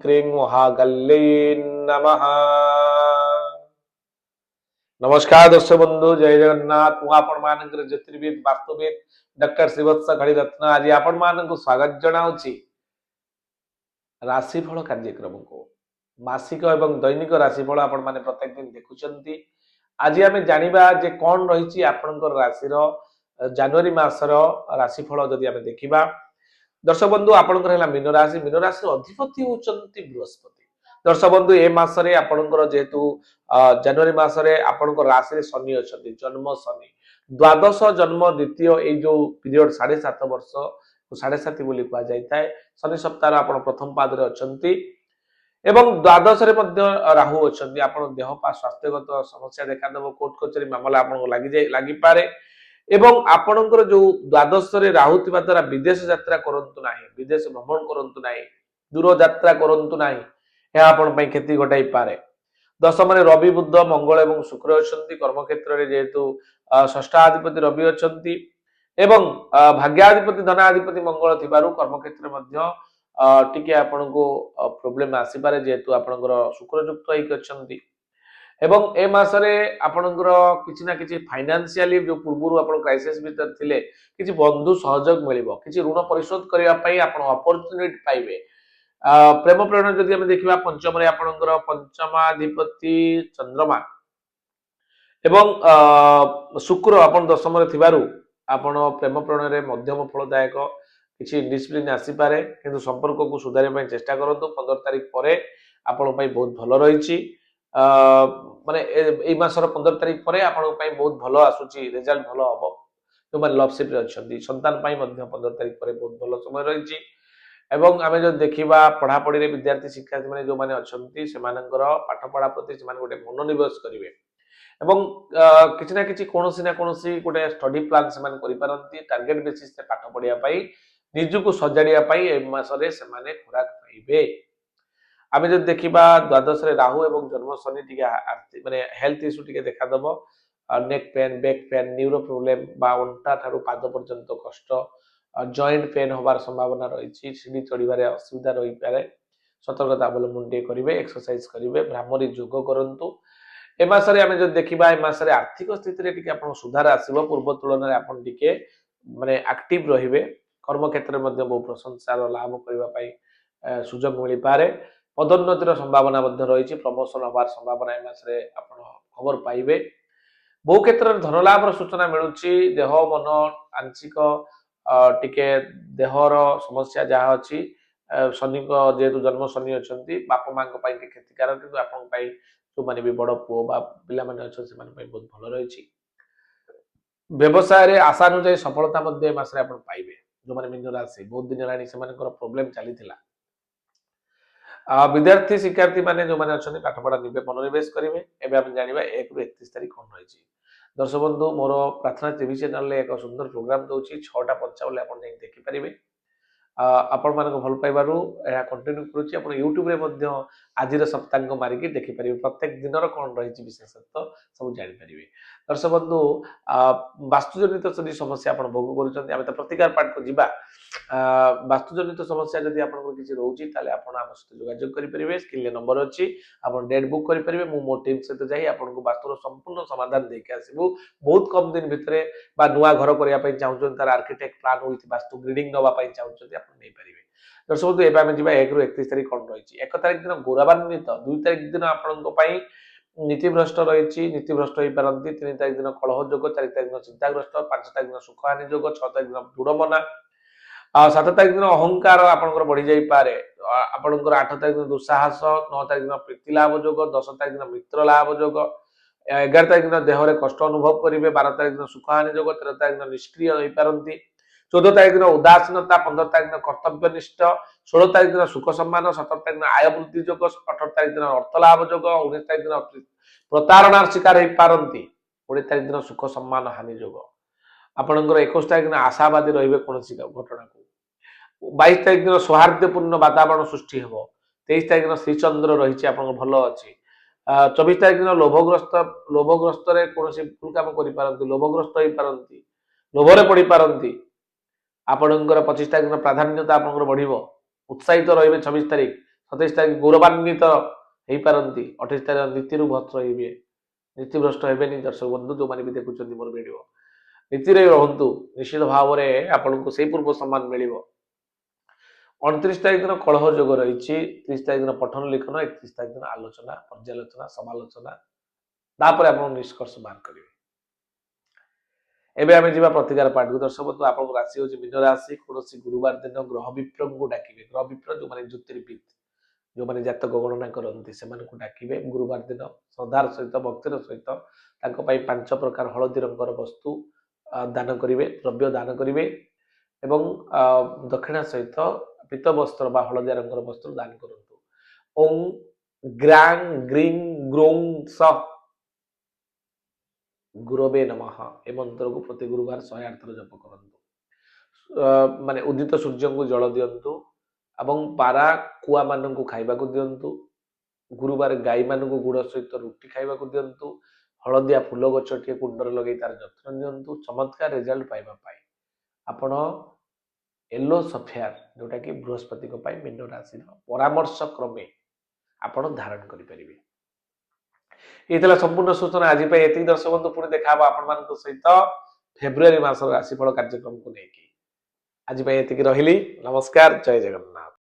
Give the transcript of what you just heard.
क्रीं महागल्ली नमः। नमस्कार दर्शक बंधु, जय जगन्नाथ। मु आपण मानकर ज्योतिर्विद वास्तुविद डॉक्टर श्रीवत्स घड़ीरत्न आज आपण मानक स्वागत जनाऊँची राशिफल कार्यक्रम को। मासिक एवं दैनिक राशिफल आपण माने प्रत्येक दिन देखुचंती। आज आम जानिबा जे कौन रही आपणकर राशि जनवरी मासर राशिफल जदि आम देखा। दर्शक बंधु आपंकर मीन राशि अधिपति होती बृहस्पति। दर्शक बंधु ए मासरे आपणकर जेहेतु जनवरी मासरे आपणकर राशि शनि अच्छा जन्म शनि द्वादश जन्म द्वितीय ये जो पीरियड 7.5 वर्ष 7.5 बोली कह जाए। शनि सप्ताह आप प्रथम पाद अच्छा एवं द्वादश राहु अच्छा। आप देह पा स्वास्थ्यगत समस्या देखादेव, कोर्ट कचेरी मामला आपको लगी पारे। एवं आपणकर जो द्वादश राहु थिबा द्वारा विदेश यात्रा करंतु नाही, विदेश भ्रमण करंतु नाही, दूर यात्रा करंतु नाही, यह आपण पई क्षति घटाई पारे। दशम रे रवि बुध मंगल एवं शुक्र अछंती। कर्म क्षेत्र रे जेहेतु षष्ठाधिपति रवि अछंती एवं भाग्याधिपति धनाधिपति मंगल थिबारु कर्म क्षेत्र मध्य टिके आपनको प्रॉब्लम आसी पारे, जेहेतु आपणकर शुक्र युक्त होई अछंती। एवं ए मासरे आपणकर किछि ना किछि फाइनेंशियली जो पूर्व आपण क्राइसिस भीतर थिले किछि बंधु सहयोग मिलिबो, किछि ऋण परिशोध करिया पई आपण अपॉर्चुनिटी पाइबे। प्रेम प्रेरण जदि हम देखिबा पंचम रे आपणकर पंचमाधिपति चंद्रमा एवं शुक्र आपण दशम रे थिबारु आपण प्रेम प्रेरण रे मध्यम फलदायक किछि डिसिप्लिन आसी पारे, किंतु संपर्क को सुधारिया पई चेष्टा करंतु। 15 तारिख परे आपण पई बहुत भलो रहिछि। माने ए मासर 15 तारिख परे आपण पई बहुत भलो आसुची, रिजल्ट भलो हबो। जो माने लवशिप रे अछंती संतान पई मध्य 15 तारिख परे बहुत भलो समय रहिछि। एवं आमे जो देखिबा पढ़ा पढ़ी रे विद्यार्थी शिक्षार्थी माने जो माने अछंती से मानकर पाठ पढ़ा प्रति से माने गोटे मनोनिवेश करिवे एवं किछि ना किछि कोनोसी ना कोनोसी गोटे स्टडी प्लान से माने करि पारंती। टार्गेट बेसिस से पाठ पढ़िया पई निजुको सजाड़िया पई ए मासरे से माने खुराक पाइबे। आमे जो देखिबा द्वादश रे राहु एवं जन्म शनि टिके माने हेल्थ इश्यू टिके देखा दबो। Neck pain, back pain, neuro problem बा अंटा थारु पाद पर्यंत कष्ट, जॉइंट पेन होबार संभावना रही। सीढ़ी चढ़िबारे असुविधा रही पारे। सतर्कता अवलंबन टे करिवे, एक्सरसाइज करिवे, भ्रामरी योग करंतु। ए मासरे आमे जो देखिबा ए मासरे आर्थिक स्थिति रे टिके आपण सुधार आसीबो। पूर्व तुलन रे आपण टिके माने एक्टिव रहिबे। कर्म क्षेत्र मध्ये बहु प्रशंसार लाभ करिबा पई सुजोग मिलि पारे। पदोन्नतिर संभावना मध्ये रही। प्रमोशन होबार संभावना ए मासरे आपण खबर पाइबे। बहु क्षेत्र में धन लाभ सूचना मिलुची। देह मन आंशिक टिके देहर समस्या जहाँ अच्छी शनि जेहेतु जन्म शनि अच्छा बापा माँ क्षतिकारक, किंतु आपण जो माने भी बड़ पुओ बा पिला माने अच्छा से माने बहुत भल रही। व्यवसाय रे आशानुजाई सफलता मध्ये मासरे आपण पाइबे। जो माने मीन राशि बहुत दिन हेलानी से माने प्रॉब्लम चलीथिला। विद्यार्थी शिक्षार्थी माने जो माने अच्छा पाठ पढ़ा निबे मनोनिवेश करेंगे। एवं आम जाना 1 ରୁ 31 तारिख कौन रही। दर्शक बंधु मोर प्रार्थना टीवी चैनल एक सुंदर प्रोग्राम दूसरी 6:55 आप देखिपारे। आपण मानक भल पाइबारु यह कंटिन्यू करुच्ची। आप यूट्यूब रे आज सप्तांग मारिकी देखिपारे। प्रत्येक दिन कौन रही विशेषत्व सब जानीपारे। दर्शक बंधु वास्तुजनित जदि समस्या आप भोग कर प्रतिकार पाठ को जीवा। वास्तुजनित समस्या जदि आपन किसी रोची ताले आपण आम सहित जोगाजोग करेंगे। स्क्रीन नंबर अच्छी, आप डेट बुक करेंगे। मु मो टीम सहित जाई आपन को वास्तुर संपूर्ण समाधान देके आसबू। बहुत कम दिन भितर बा नुआ घर करने चाहूँ तार architect plan with vastu grading नापी चाहते आप नहीं पारे। दर्शक बंधु एवं आम जावा 1 ରୁ 31 तारिख कौन रही। 1 तारिख दिन गौरवान्वित, 2 तारिख दिन आपण नीतिभ्रष्ट रही, नीतिभ्रष्ट हो पारती। 3 तारिख दिन कलह जोग, 4 तारिख दिन चिंताग्रस्त, 5 तारिख दिन सुखहानि जोग, 6 तारिख दिन दृढ़मना, 7 तारिख दिन अहंकार आपंकर बढ़ी जाई पारे। आपंकर 8 तारिख दिन दुस्साहस, 9 तारिख दिन प्रीति लाभ जोग, 10 तारिख दिन मित्र लाभ जोग, 11 तारिख दिन देहरे कष्ट अनुभव करेंगे, 12 तारिख दिन सुखहानि जोग, 13 तारिख दिन निष्क्रिय हो पारती, 14 तारिख दिन उदासीनता, 15 तारिख दिन कर्तव्यनिष्ठ, 16 तारिख दिन सुख सम्मान, 17 तारिख दिन आय वृद्धि जोग, 18 तारिख दिन अर्थ लाभ जोग, 19 तारिख दिन प्रतारणार शिकार हो पारती, 20 तारिख दिन सुख सम्मान हानि जोग। आपंकर 21 तारिख दिन आशावादी रही कौन घटना को, 22 तारिख दिन सौहार्दपूर्ण वातावरण सृष्टि हो, 23 तारिख दिन श्रीचंद्र रही आप भल अच्छी, 24 तारिख दिन लोभग्रस्त कौन भूल कम कर लोभग्रस्त हो पारती, लोभरे पड़ पारती। आपणकर 25 तारिख दिन प्राधान्यता आपंकर बढ़ उत्साहित रही। 26 तारिख 27 ତାରିଖ ଗୌରବାନ୍ୱିତ ହେଇପାରନ୍ତି। 28 ତାରିଖ ନୀତିରୁ ଭ୍ରଷ୍ଟ ହେଇବେ, ନୀତିଭ୍ରଷ୍ଟ ହେବେନି ଦର୍ଶକ ବନ୍ଧୁ ଯୋଉମାନେ ବି ଦେଖୁଛନ୍ତି ମୋର ଭିଡିଓ। ନୀତିରେ ରହନ୍ତୁ, ନିଶ୍ଚିତ ଭାବରେ ଆପଣଙ୍କୁ ସେଇ ପୂର୍ବ ସମ୍ମାନ ମିଳିବ। 29 ତାରିଖ ଦିନ କଳହ ଯୋଗ ରହିଛି, 30 ତାରିଖ ଦିନ ପଠନ ଲିଖନ, 31 ତାରିଖ ଦିନ ଆଲୋଚନା, ପର୍ଯ୍ୟାଲୋଚନା, ସମାଲୋଚନା, ତାପରେ ଆପଣ ନିଷ୍କର୍ଷ ବାହାର କରିବେ। ଏବେ ଆମେ ଯିବା ପ୍ରତିକାର ପାଠକୁ। ଦର୍ଶକ ବନ୍ଧୁ ଆପଣଙ୍କ ରାଶି ହେଉଛି ମୀନ ରାଶି। କୌଣସି ଗୁରୁବାର ଦିନ ଗ୍ରହ ବିପ୍ରଙ୍କୁ ଡାକିବେ। ଗ୍ରହ ବିପ୍ର ଯୋଉମାନେ ଜ୍ୟୋତିର୍ବିଦ, ଯୋଉମାନେ ଜାତକ ଗଣନା କରନ୍ତି ସେମାନଙ୍କୁ ଡାକିବେ ଗୁରୁବାର ଦିନ ଶ୍ରଦ୍ଧାର ସହିତ, ଭକ୍ତିର ସହିତ ତାଙ୍କ ପାଇଁ 5 ପ୍ରକାର ହଳଦୀ ରଙ୍ଗର ବସ୍ତୁ ଦାନ କରିବେ, ଦ୍ରବ୍ୟ ଦାନ କରିବେ ଏବଂ ଦକ୍ଷିଣା ସହିତ ପୀତ ବସ୍ତ୍ର ବା ହଳଦିଆ ରଙ୍ଗର ବସ୍ତ୍ର ଦାନ କରନ୍ତୁ। ଓಂ ଗ୍ରାଂ ଗ୍ରିଂ ଗ୍ରୌଂ ସ ଗୁରବେ ନମଃ ଏ ମନ୍ତ୍ରକୁ ପ୍ରତି ଗୁରୁବାର 108 ଥର ଜପ କରନ୍ତୁ। ମାନେ ଉଦିତ ସୂର୍ଯ୍ୟଙ୍କୁ ଜଳ ଦିଅନ୍ତୁ ଏବଂ ପାରା କୁଆ ମାନଙ୍କୁ ଖାଇବାକୁ ଦିଅନ୍ତୁ। ଗୁରୁବାର ଗାଈ ମାନଙ୍କୁ ଗୁଡ଼ ସହିତ ରୁଟି ଖାଇବାକୁ ଦିଅନ୍ତୁ। ହଳଦିଆ ଫୁଲ ଗଛଟିଏ କୁଣ୍ଡରେ ଲଗେଇ ତାର ଯତ୍ନ ନିଅନ୍ତୁ। ଚମତ୍କାର ରେଜଲ୍ଟ ପାଇବା ପାଇଁ ଆପଣ ୟେଲୋ ସଫେୟାର ଯୋଉଟା କି ବୃହସ୍ପତିଙ୍କ ପାଇଁ ମୀନ ରାଶିର ପରାମର୍ଶ କ୍ରମେ ଆପଣ ଧାରଣ କରିପାରିବେ। ଏଇ ଥିଲା ସମ୍ପୂର୍ଣ୍ଣ ସୂଚନା। ଆଜି ପାଇଁ ଏତିକି ଦର୍ଶକ ବନ୍ଧୁ, ପୁଣି ଦେଖା ହବ ଆପଣମାନଙ୍କ ସହିତ ଫେବୃଆରୀ ମାସର ରାଶିଫଳ କାର୍ଯ୍ୟକ୍ରମକୁ ନେଇକି। ଆଜି ପାଇଁ ଏତିକି ରହିଲି। ନମସ୍କାର, ଜୟ ଜଗନ୍ନାଥ।